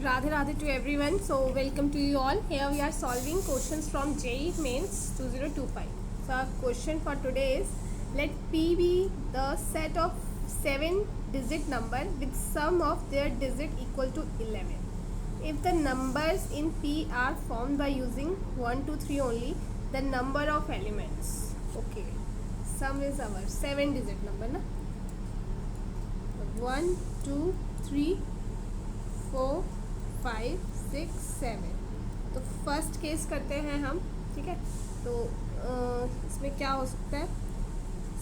Radhe Radhe to everyone. So welcome to you all. Here we are solving questions from JEE Mains 2025. So our question for today is, let P be the set of 7-digit number with sum of their digit equal to 11. If the numbers in P are formed by using 1, 2, 3 only, the number of elements. Okay. Sum is our 7-digit number, na? 1, 2, 3, 4, 5, 6, 7. तो first case करते हैं हम, ठीक है। तो इसमें क्या हो सकता है,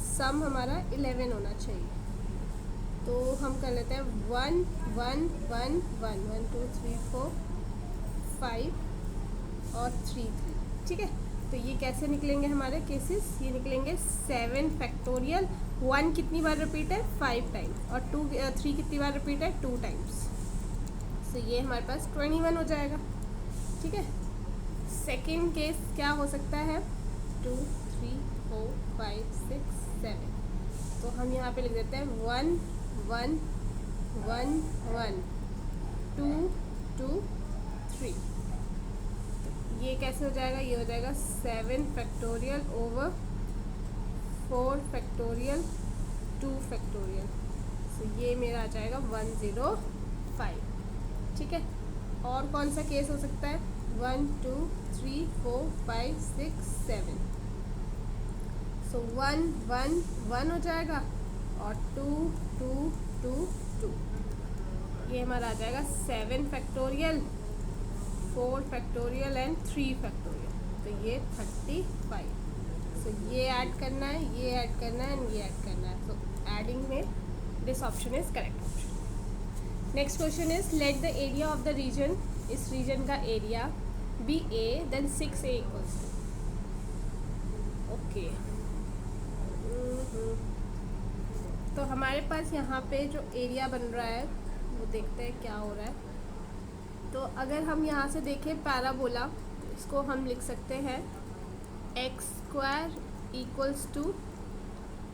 सम हमारा 11 होना चाहिए। तो हम कर लेते हैं 1 1 1 1 1 2 3 4 5 और 3 3, ठीक है। तो ये कैसे निकलेंगे हमारे केसेस, ये निकलेंगे 7 फैक्टोरियल। 1 कितनी बार रिपीट है, 5 टाइम्स, और 3 कितनी बार रिपीट है, 2 टाइम्स। तो ये हमारे पास 21 हो जाएगा, ठीक है। सेकेंड केस क्या हो सकता है, 2 3 4 5 6 7। तो हम यहाँ पे लिख देते हैं 1 1 1 1 2 2 3। तो ये कैसे हो जाएगा, ये हो जाएगा 7 फैक्टोरियल ओवर 4 फैक्टोरियल 2 फैक्टोरियल। तो ये मेरा आ जाएगा 105, ठीक है। और कौन सा केस हो सकता है, 1 2 3 4 5 6 7। सो 1 1 1 हो जाएगा और 2 2 2 2। ये हमारा आ जाएगा 7 फैक्टोरियल 4 फैक्टोरियल एंड 3 फैक्टोरियल। तो ये 35। सो ये ऐड करना है, ये ऐड करना है एंड ये ऐड करना है। सो एडिंग में this option is correct option. Next question is, let the area of the region, इस रीजन का area be a then 6a equals to. Okay, तो हमारे पास यहाँ पे जो एरिया बन रहा है वो देखते हैं क्या हो रहा है। तो अगर हम यहाँ से देखें पैराबोला, इसको हम लिख सकते हैं x² equals to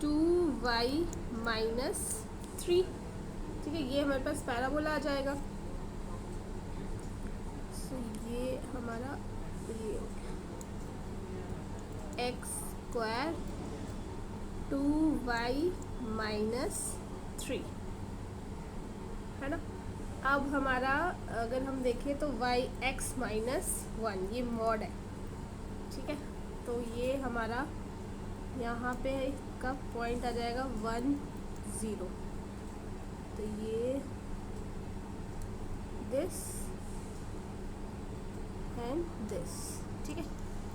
2y minus 3, ठीक है। ये हमारे पास पैराबोला आ जाएगा। सो ये हमारा ये हो गया x² 2y माइनस 3, है ना। अब हमारा अगर हम देखें तो y(x माइनस 1) ये मॉड है, ठीक है। तो ये हमारा यहाँ पे का पॉइंट आ जाएगा 1 0। तो ये दिस एंड दिस, ठीक है।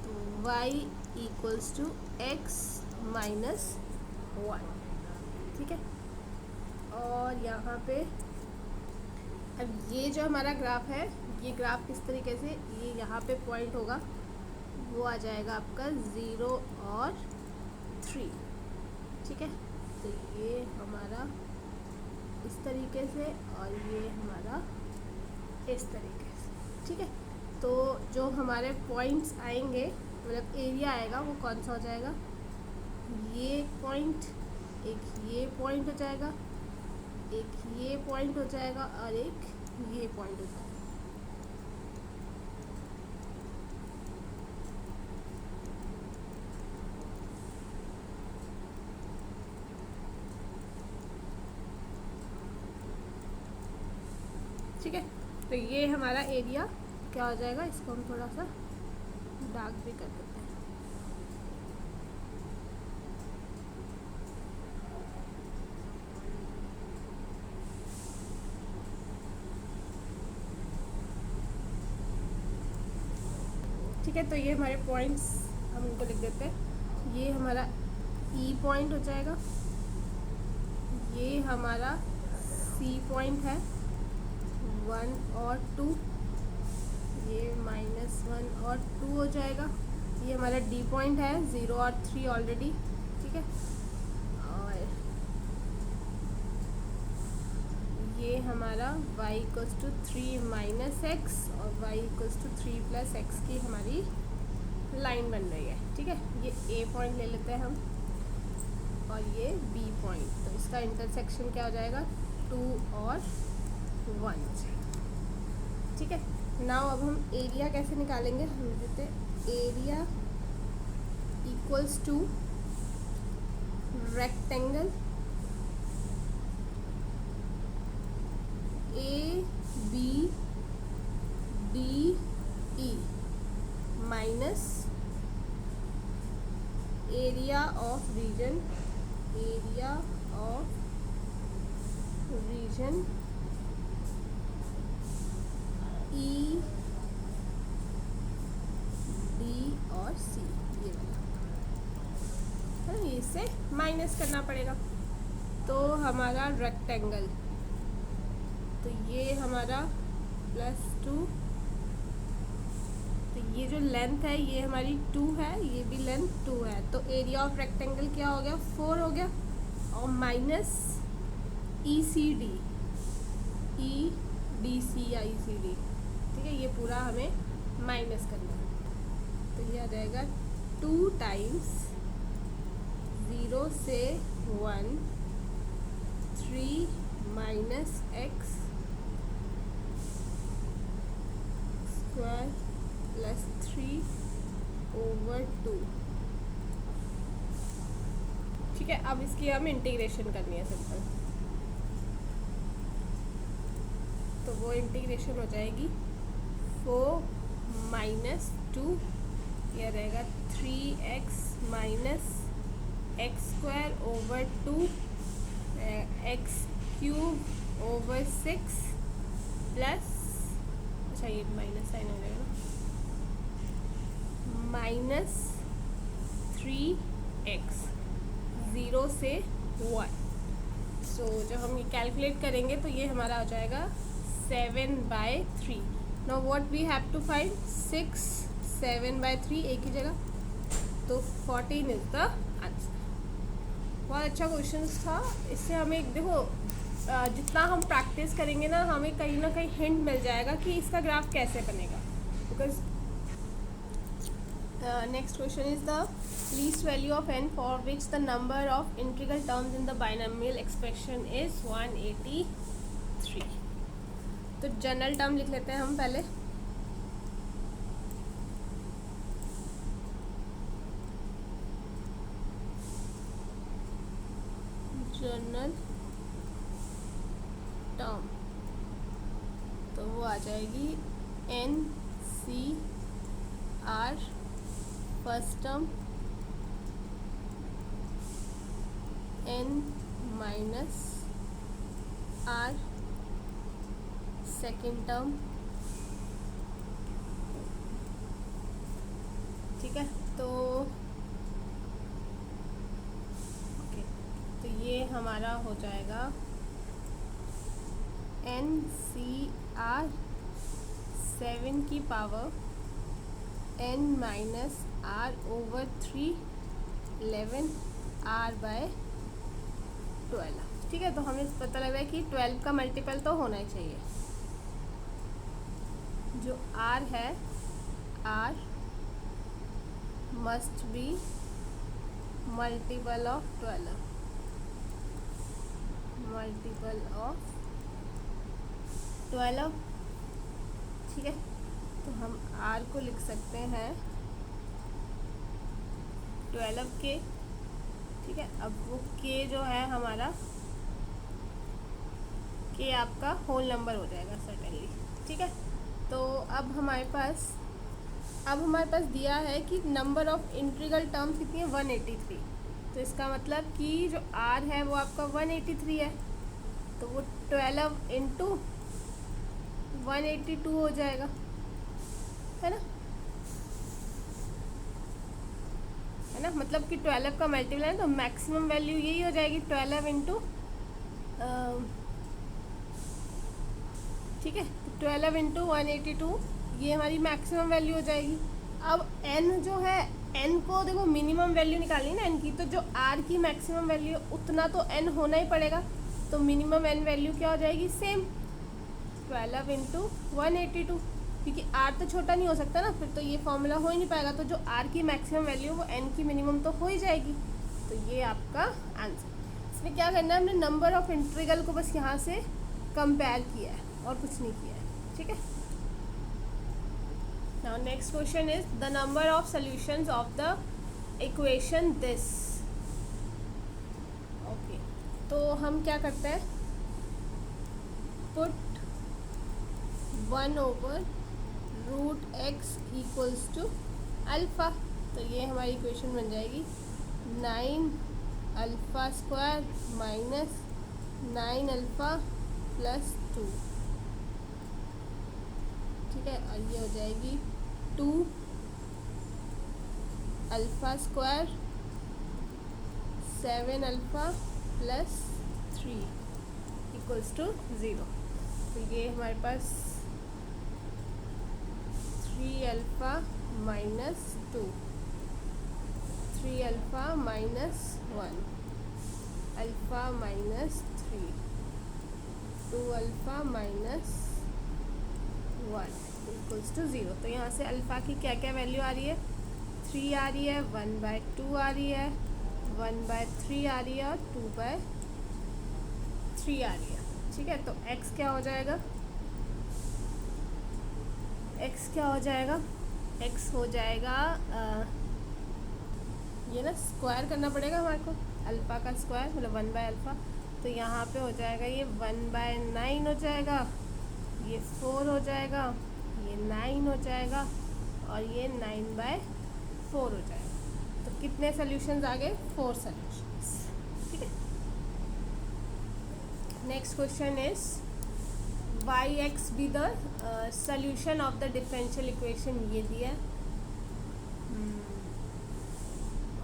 तो y equals to x minus 1, ठीक है। और यहाँ पे अब ये जो हमारा ग्राफ है, ये ग्राफ किस तरीके से, ये यहाँ पे पॉइंट होगा, वो आ जाएगा आपका 0 और 3, ठीक है। तो ये हमारा इस तरीके से और ये हमारा इस तरीके से, ठीक है। तो जो हमारे पॉइंट्स आएंगे, मतलब एरिया आएगा, वो कौन सा हो जाएगा, ये पॉइंट, एक ये पॉइंट हो जाएगा, एक ये पॉइंट हो जाएगा और एक ये पॉइंट हो जाएगा। ठीक है। तो ये हमारा एरिया क्या हो जाएगा, इसको हम थोड़ा सा डार्क भी कर देते हैं। ठीक है। तो ये हमारे पॉइंट्स हम इनको लिख देते हैं। ये हमारा ई पॉइंट हो जाएगा, ये हमारा सी पॉइंट है 1 और 2, ये -1 और 2 हो जाएगा। ये हमारा डी पॉइंट है 0 और 3 ऑलरेडी, ठीक है। और ये हमारा y equals to 3 minus x और y equals to 3 plus x की हमारी लाइन बन रही है, ठीक है। ये a पॉइंट ले लेते हैं हम और ये b पॉइंट। तो इसका इंटरसेक्शन क्या हो जाएगा, 2 और 1 हो जाएगा। ठीक है। नाउ अब हम एरिया कैसे निकालेंगे, हम देते area equals to rectangle A B D E minus area of region E D और सी, ये वाला है, इससे माइनस करना पड़ेगा। तो हमारा रेक्टेंगल, तो ये हमारा +2, तो ये जो लेंथ है ये हमारी 2 है, ये भी लेंथ 2 है, तो एरिया ऑफ रेक्टेंगल क्या हो गया 4 हो गया, और माइनस ECD EDC या ECD, ठीक है, ये पूरा हमें माइनस करना है। तो ये आ जाएगा 2 टाइम्स 0 से 1 3 माइनस x स्क्वायर प्लस 3/2। ठीक है, अब इसकी हम इंटीग्रेशन करनी है सिंपल, तो वो इंटीग्रेशन हो जाएगी 4 माइनस 2, यह रहेगा 3x minus x square over 2 x cube over 6 plus, अच्छा ये माइनस साइन हो जाएगा ना, माइनस 3x 0 से 1। सो जब हम ये कैलकुलेट करेंगे तो ये हमारा हो जाएगा 7/3। Now what we have to find 6 7/3 एक ही जगह, तो 14 इज द आंसर। बहुत अच्छा क्वेश्चन था, इससे हमें देखो जितना हम प्रैक्टिस करेंगे ना हमें कहीं ना कहीं हिंट मिल जाएगा कि इसका ग्राफ कैसे बनेगा। Because next question is the least value of n for which the number of integral terms in the binomial expression is 183। तो जनरल टर्म लिख लेते हैं हम पहले, जनरल टर्म, तो वो आ जाएगी NCR first term, N minus R second term, ठीक है। तो ओके, तो ये हमारा हो जाएगा NCR 7 की power N minus R over 3 11 R/12, ठीक है। तो हमें पता लग रहा है कि 12 का मल्टीपल तो होना ही चाहिए, जो R है R must be multiple of 12, multiple of 12, ठीक है। तो हम R को लिख सकते हैं 12 के, ठीक है। अब वो K जो है हमारा K आपका होल नंबर हो जाएगा सर्टेनली, ठीक है। तो अब हमारे पास दिया है कि नंबर ऑफ इंटीग्रल टर्म्स कितनी है 183, तो इसका मतलब कि जो R है वो आपका 183 है, तो वो 12 इंटू 182 हो जाएगा, है ना, मतलब कि 12 का मल्टीपल है तो मैक्सिमम वैल्यू यही हो जाएगी 12 इंटू, ठीक है, 12 इंटू 182 ये हमारी मैक्सिमम वैल्यू हो जाएगी। अब n जो है, n को देखो मिनिमम वैल्यू निकालनी है ना n की, तो जो r की मैक्सिमम वैल्यू उतना तो n होना ही पड़ेगा, तो मिनिमम n वैल्यू क्या हो जाएगी सेम 12 इंटू 182, क्योंकि r तो छोटा नहीं हो सकता ना, फिर तो ये फॉर्मूला हो ही नहीं पाएगा, तो जो r की मैक्सिमम वैल्यू वो n की मिनिमम तो हो ही जाएगी, तो ये आपका आंसर। इसमें क्या करना है, हमने नंबर ऑफ इंटीग्रल को बस यहाँ से कंपेयर किया है और कुछ नहीं किया है, ठीक है। Now next question is the number of solutions of the equation this. Okay, तो हम क्या करते हैं, put 1/√x equals to alpha. तो ये हमारी इक्वेशन बन जाएगी 9 alpha square minus 9 alpha plus 2. ठीक है, और ये हो जाएगी 2 alpha square 7 alpha plus 3 equals to 0. तो ये हमारे पास 3 alpha minus 2, 3 alpha minus 1, alpha minus 3, 2 alpha minus 1 equals to 0. तो यहाँ से अल्फ़ा की क्या क्या वैल्यू आ रही है, 3 आ रही है, 1/2 आ रही है, 1/3 आ रही है और 2/3 आ रही है. ठीक है, तो x क्या हो जाएगा, x क्या हो जाएगा, x हो जाएगा ये ना स्क्वायर करना पड़ेगा हमारे को, अल्फ़ा का स्क्वायर मतलब 1/अल्फ़ा. तो यहाँ पे हो जाएगा ये 1/9 हो जाएगा, ये 4 हो जाएगा, ये 9 हो जाएगा और ये 9/4 हो जाएगा. तो कितने सॉल्यूशंस आ गए, 4 सॉल्यूशंस. ठीक है. Next question is yx be the solution of the differential equation. ये दिया है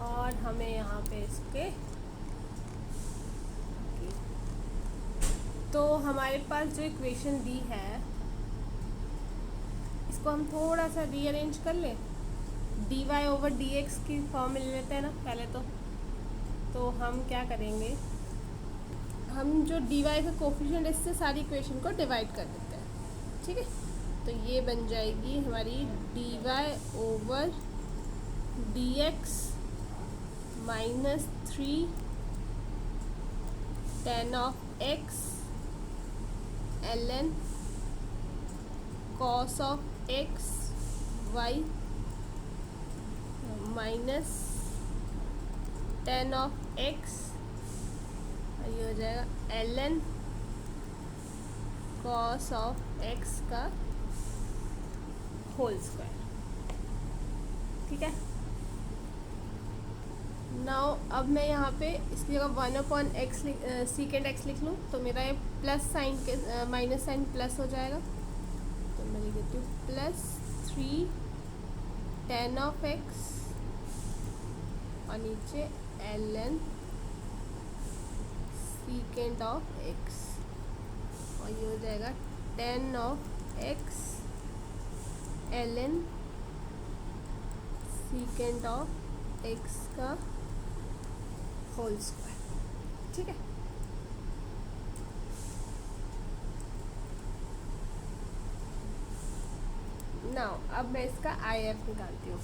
और हमें यहाँ पे इसके तो हमारे पास जो इक्वेशन दी है इसको हम थोड़ा सा रीअरेंज कर लें, dy/dx की फॉर्म में ले लेते हैं ना पहले. तो हम क्या करेंगे, हम जो dy का कोफिशिएंट इससे सारी इक्वेशन को डिवाइड कर देते हैं. ठीक है, तो ये बन जाएगी हमारी dy/dx minus 3 tan of x ln cos of x y minus tan of x, ये हो जाएगा ln cos of x का होल स्क्वायर. ठीक है. नाउ अब मैं यहाँ पे इसकी जगह 1/x सीकेंड x लिख लूँ तो मेरा ये प्लस साइन के माइनस साइन प्लस हो जाएगा. तो मैं लिख देती हूँ प्लस 3 tan of x और नीचे ln सीकेंड ऑफ x और ये हो जाएगा tan of x ln सीकेंड of x का होल स्क्वायर. ठीक है. नाउ अब मैं इसका IF निकालती हूँ.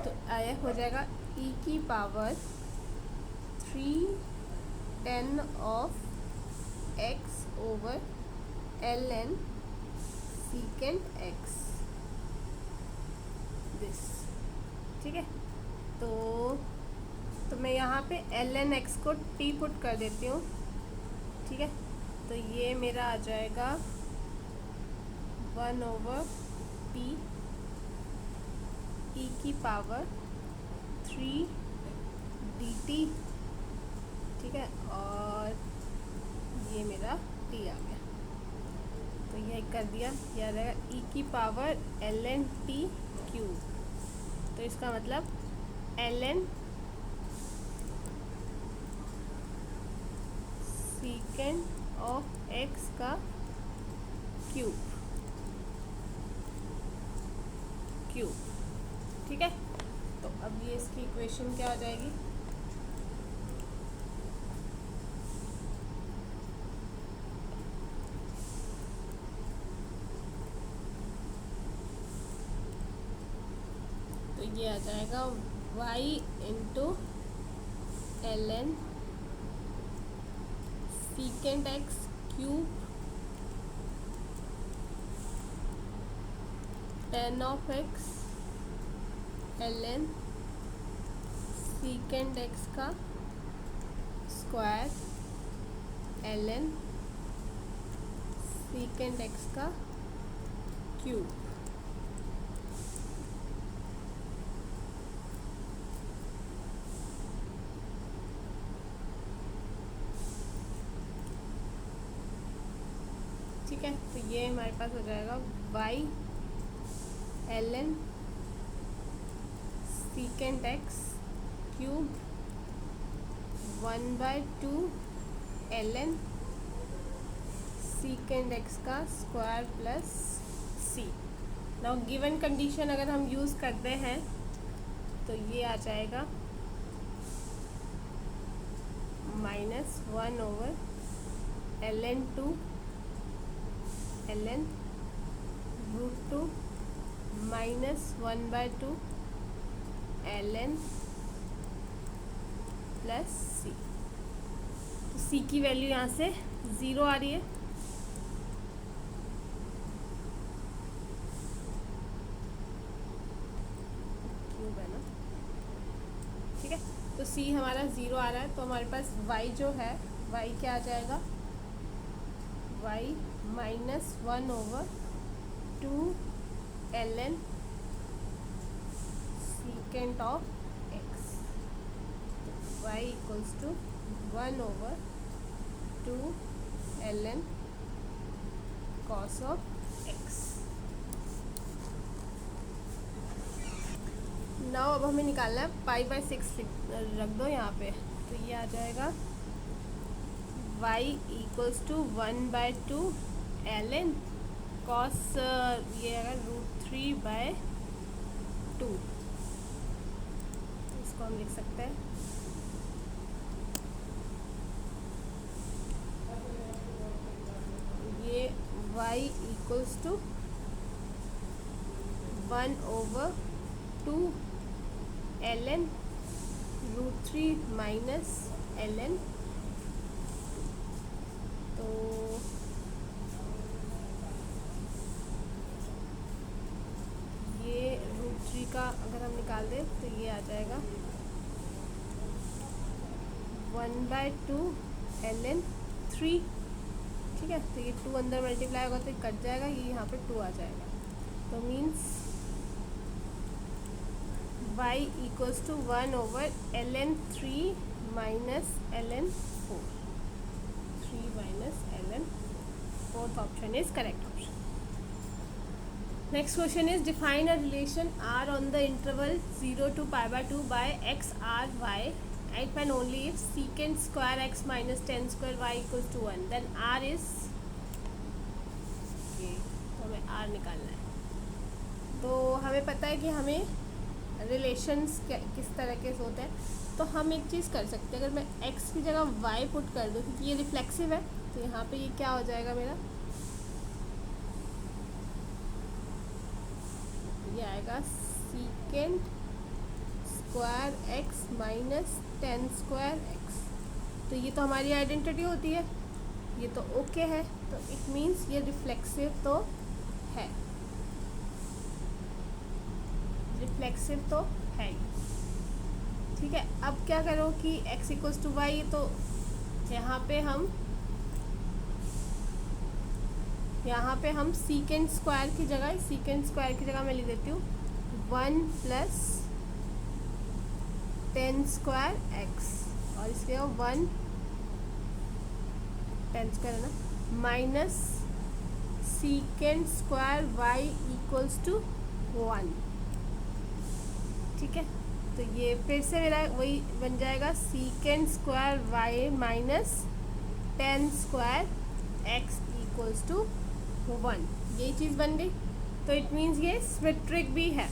तो IF हो जाएगा e की power 3 tan of x over ln सीकेंड x this. ठीक है, तो मैं यहाँ पे ln x को t पुट कर देती हूँ. ठीक है, तो ये मेरा आ जाएगा 1/p e की पावर 3 dt. ठीक है, और ये मेरा t आ गया. तो यह कर दिया, यह आ जाएगा e की पावर ln t क्यूब. तो इसका मतलब ln सीकेंड ऑफ x का क्यूब. ठीक है, तो अब ये इसकी इक्वेशन क्या हो जाएगी, तो ये आ जाएगा y into ln सीकेंड x cube ten of x ln second x का स्क्वायर ln सीकेंड एक्स का क्यूब। ठीक है, तो ये हमारे पास हो जाएगा y ln second x cube 1/2 ln second x का square plus c। Now given condition अगर हम यूज़ करते हैं तो ये आ जाएगा -1/ln 2 ln √2 -1/2 ln plus c। तो c की वैल्यू यहाँ से 0 आ रही है। क्यूब है ना, ठीक है। तो c हमारा 0 आ रहा है, तो हमारे पास y जो है y क्या आ जाएगा, y -1/2 ln secant of x। y equals to 1/2 ln cos of x। Now अब हमें निकालना है π/6 रख दो यहाँ पे, तो ये आ जाएगा y equals to 1/2 ln cos ये अगर √3/2, इसको हम लिख सकते हैं ये y equals to 1/2 ln √3 - ln। तो ये √3 का अगर हम निकाल दें तो ये आ जाएगा 1/2 ln 3। ठीक है, तो ये 2 अंदर मल्टीप्लाई होगा तो ये कट जाएगा, ये यहाँ पे 2 आ जाएगा। तो means y equals to 1/ln 3 - ln 4। 3 - ln 4th option is correct option. Next question is define a relation r on the interval 0 to π/2 by x r y and when only if secant square x minus tan square y equals to 1 then r is, तो हमें r निकालना है। तो हमें पता है कि हमें रिलेशंस किस तरह के होते हैं, तो हम एक चीज़ कर सकते हैं, अगर मैं x की जगह y पुट कर दूँ क्योंकि ये रिफ्लेक्सिव है, तो यहाँ पे ये क्या हो जाएगा मेरा, ये आएगा secant square x minus ten square x। तो ये तो हमारी आइडेंटिटी होती है, ये तो ओके है, तो इट मीन्स ये रिफ्लेक्सिव तो है, रिफ्लेक्सिव तो है। ठीक है, अब क्या करो कि x इक्वल्स टू वाई, तो यहाँ पे हम सीकेंट स्क्वायर की जगह मैं लिख देती हूँ 1 + टेन स्क्वायर x, और इसके 1 टेन स्क्वायर है ना, minus secant square y equals to 1। ठीक है, तो ये फिर से मेरा वही बन जाएगा secant square y minus ten square x equals to 1। यही चीज़ बन गई, तो इट मीन्स ये सिमेट्रिक भी है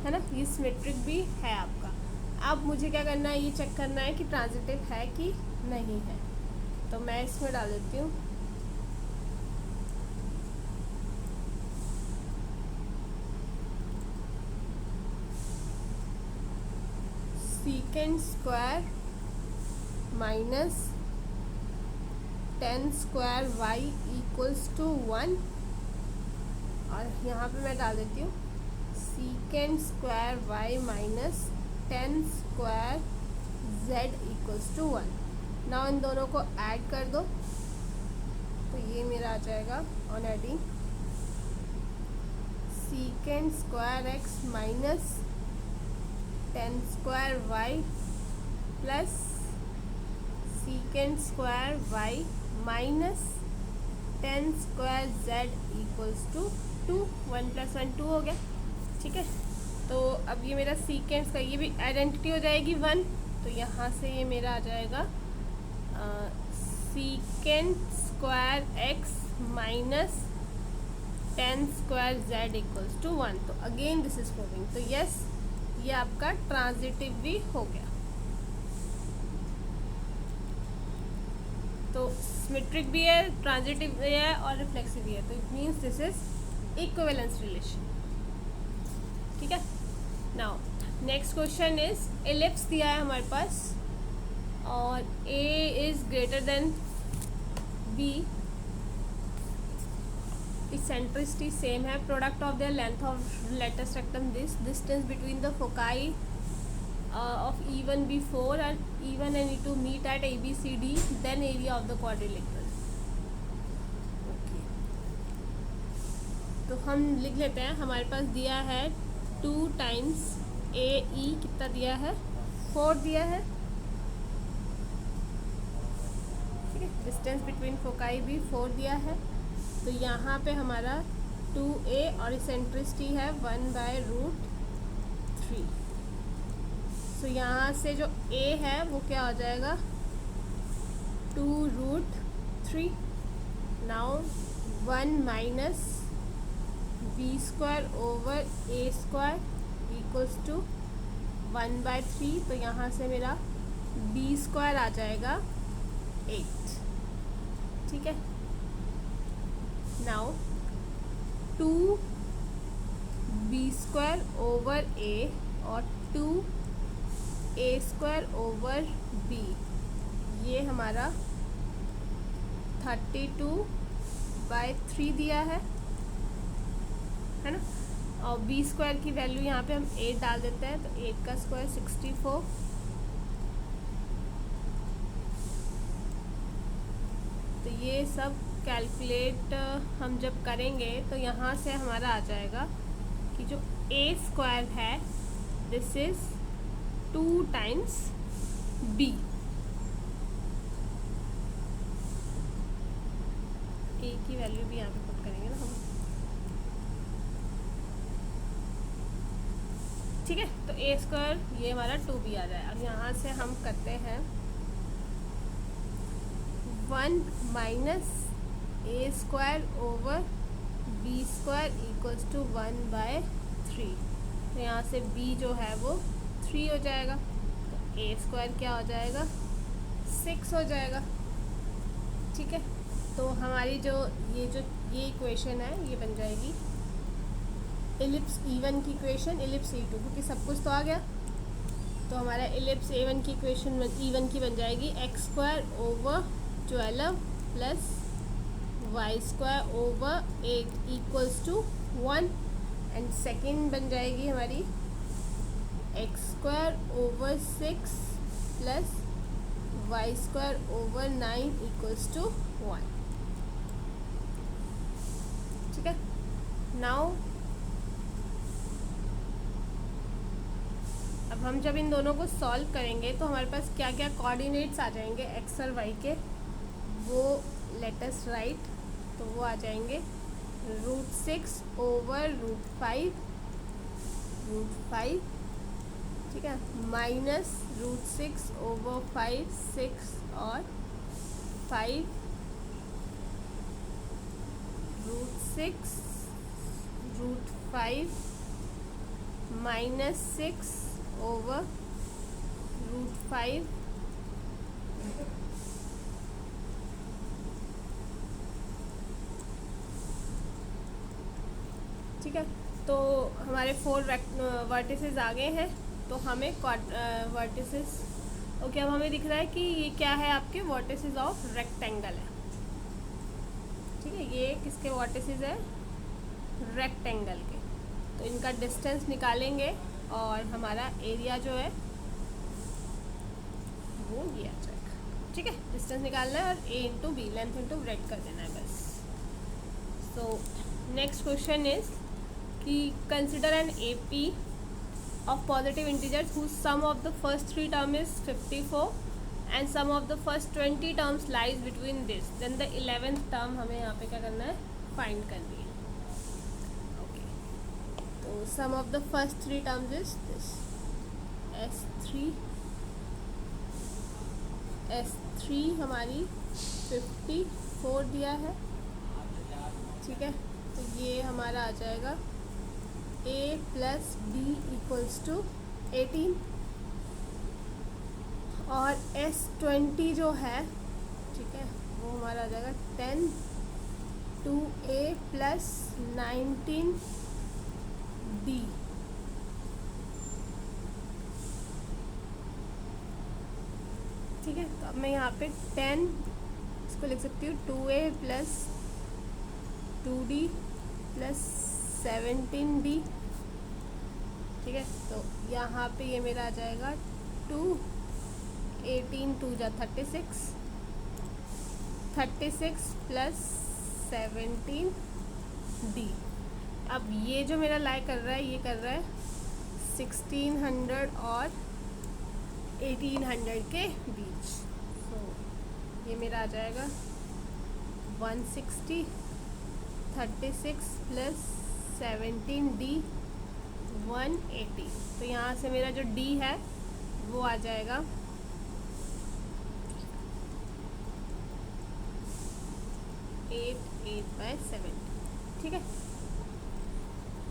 ना, ये सिमेट्रिक भी है आपका। अब मुझे क्या करना है, ये चेक करना है कि ट्रांजिटिव है कि नहीं है, तो मैं इसमें डाल देती हूँ secant square minus 10 square y equals to 1, और यहाँ पे मैं डाल देती हूँ secant square y minus 10 square z equals to 1। Now इन दोनों को ऐड कर दो, तो ये मेरा आ जाएगा on adding secant square x minus 10 square y plus secant square y minus 10 square z equals to 2। 1 + 1 2 हो गया, ठीक है। तो अब ये मेरा सीकेंड्स का ये भी आइडेंटिटी हो जाएगी 1, तो यहाँ से ये मेरा आ जाएगा secant square x minus 10 square z equals to 1। तो अगेन दिस इज प्रूविंग, तो यस ये आपका ट्रांजिटिव भी हो गया। तो सिमेट्रिक भी है, ट्रांजिटिव भी है और रिफ्लेक्सिव भी है, तो it means this is equivalence relation, ठीक है। Now next question is ellipse दिया है हमारे पास और a is greater than b, eccentricity same है, product of the length of latus rectum, this distance between the foci of E1 B4 and E1 and E2 meet at ABCD, then area of the quadrilateral। तो हम लिख लेते हैं, हमारे पास दिया है 2 times AE, कितना दिया है 4 दिया है, ठीक है। डिस्टेंस बिटवीन फोकाई भी 4 दिया है, तो यहाँ पे हमारा 2A और इसेंट्रिसिटी है 1/√3। तो यहाँ से जो a है वो क्या हो जाएगा 2√3। Now 1 minus b square over a square equals to 1/3, तो यहाँ से मेरा b स्क्वायर आ जाएगा 8, ठीक है। Now 2b square over a और 2a स्क्वायर ओवर b, ये हमारा 32/3 दिया है ना। और b स्क्वायर की वैल्यू यहाँ पे हम 8 डाल देते हैं, तो 8 का स्क्वायर 64। तो ये सब कैलकुलेट हम जब करेंगे तो यहाँ से हमारा आ जाएगा कि जो a स्क्वायर है this is 2 times b, a की वैल्यू भी यहाँ पे पुट करेंगे ना हम, ठीक है। तो a स्क्वायर ये हमारा 2b आ जाए। अब यहाँ से हम करते हैं 1 minus a square over b square equals to 1/3। तो यहाँ से b जो है वो 3 हो जाएगा, तो a स्क्वायर क्या हो जाएगा 6 हो जाएगा, ठीक है। तो हमारी जो ये इक्वेशन है ये बन जाएगी एलिप्स E1 की इक्वेशन, एलिप्स E2, क्योंकि सब कुछ तो आ गया। तो हमारा एलिप्स A1 की इक्वेशन E1 की बन जाएगी x square over 12 plus y square over 8 equals to 1, and second बन जाएगी हमारी x square over 6 plus y square over 9 equals to 1, ठीक है। नाउ अब हम जब इन दोनों को सॉल्व करेंगे तो हमारे पास क्या क्या कोऑर्डिनेट्स आ जाएंगे एक्स और वाई के, वो लेट अस राइट। तो वो आ जाएंगे √6 ओवर √5, ठीक है, माइनस √6 ओवर 5 6 और 5 √6 √5 माइनस 6 ओवर √5 ठीक है। तो हमारे 4 वर्टिसेस आ गए हैं, तो हमें वर्टिसेस ओके। अब हमें दिख रहा है कि ये क्या है, आपके वर्टिसेस ऑफ रेक्टेंगल है, ठीक है, ये किसके वर्टिसेस है, रेक्टेंगल के। तो इनका डिस्टेंस निकालेंगे और हमारा एरिया जो है वो ये आ जाएगा। ठीक है, डिस्टेंस निकालना है और a into b, length into breadth कर देना है बस। सो नेक्स्ट क्वेश्चन इज कि consider an A P of positive integers whose sum of the first 3 term is 54 and sum of the first 20 terms lies between this, then the 11th term हमें यहाँ पे क्या करना है, find करनी है। Okay, तो sum of the first 3 terms is this S3 हमारी 54 दिया है। ठीक है, तो ये हमारा आ जाएगा a plus b equals to 18 और S20 जो है, ठीक है, वो हमारा आ जाएगा 10 2a प्लस 19b। ठीक है, तो अब मैं यहाँ पे 10 इसको लिख सकती हूँ 2a plus 2d plus 17b। ठीक है, तो यहाँ पे ये मेरा आ जाएगा 2 18 2 जा 36 प्लस 17d। अब ये जो मेरा लाई कर रहा है, ये कर रहा है 1600 और 1800 के बीच। तो ये मेरा आ जाएगा 160 36 प्लस 17d 180। तो यहाँ से मेरा जो d है वो आ जाएगा 8/7। ठीक है,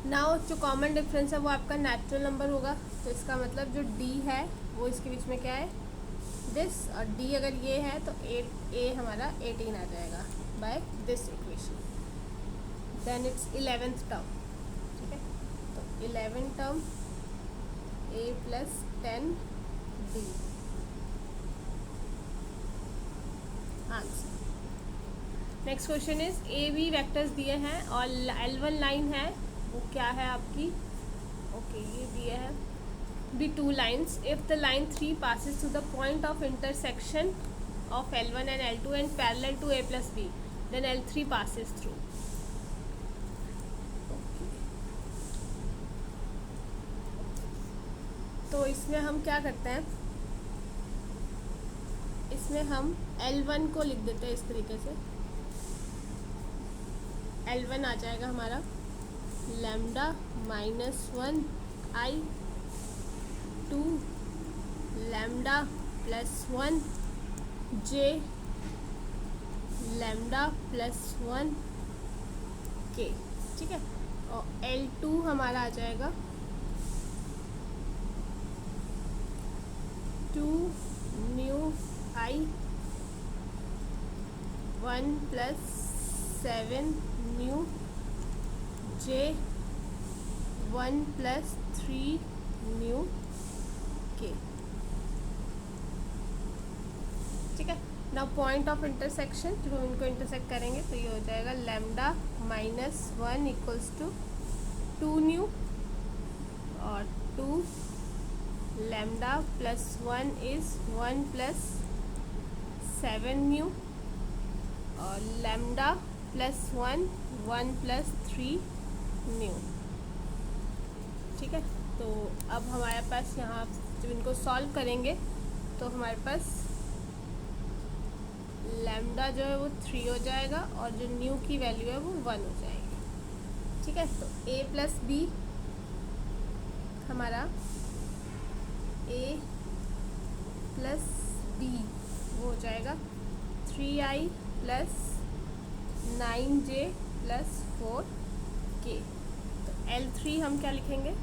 नाउ जो कॉमन डिफरेंस है वो आपका नेचुरल नंबर होगा। तो इसका मतलब जो d है वो इसके बीच में क्या है, दिस, और d अगर ये है तो a हमारा 18 आ जाएगा by this equation. Then it's 11th term. ठीक है, तो 11th term a plus 10d answer. Next question is A B vectors दिए हैं और L1 लाइन है, वो क्या है आपकी, ओके ये दिया है B 2 lines. If the line 3 passes through the point of intersection of L1 and L2 and parallel to a plus b, then L3 passes through। तो इसमें हम क्या करते हैं, इसमें हम L1 को लिख देते हैं इस तरीके से। L1 आ जाएगा हमारा lambda -1 I 2 lambda +1 J lambda +1 K। ठीक है, और L2 हमारा आ जाएगा 2 new I 1 + 7 new J 1 + 3 new K। ठीक है, नाउ पॉइंट ऑफ इंटरसेक्शन, जब हम इनको इंटरसेक्ट करेंगे तो ये हो जाएगा लैम्डा -1 इक्वल्स टू 2 न्यू और 2 लैम्डा +1 इज़ 1 + 7 न्यू और लैम्डा +1 1 + 3 न्यू। ठीक है, तो अब हमारे पास यहाँ जब इनको सॉल्व करेंगे तो हमारे पास लैम्डा जो है वो 3 हो जाएगा और जो न्यू की वैल्यू है वो 1 हो जाएगी। ठीक है, तो a + b हमारा a + b वो हो जाएगा 3i + 9j + 4k। तो L3 हम क्या लिखेंगे,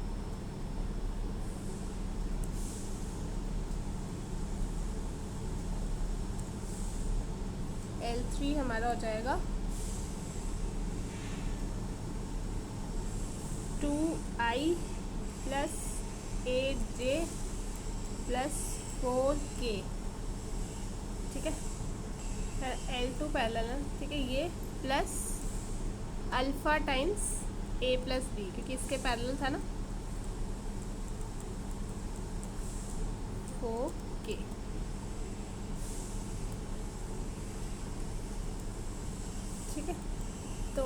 L3 हमारा हो जाएगा 2i + 8j + 4k। ठीक है, फिर L2 पैरेलल है। ठीक है, ये प्लस अल्फ़ा टाइम्स ए प्लस बी, क्योंकि इसके पैरेलल था ना। ओके, ठीक है। तो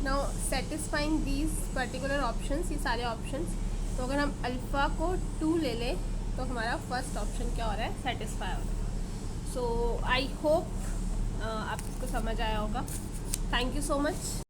now satisfying these particular options, ये सारे ऑप्शंस, तो अगर हम अल्फ़ा को 2 ले लें तो हमारा फर्स्ट ऑप्शन क्या हो रहा है, सेटिस्फाई हो रहा है। सो आई होप आपको समझ आया होगा। Thank you so much.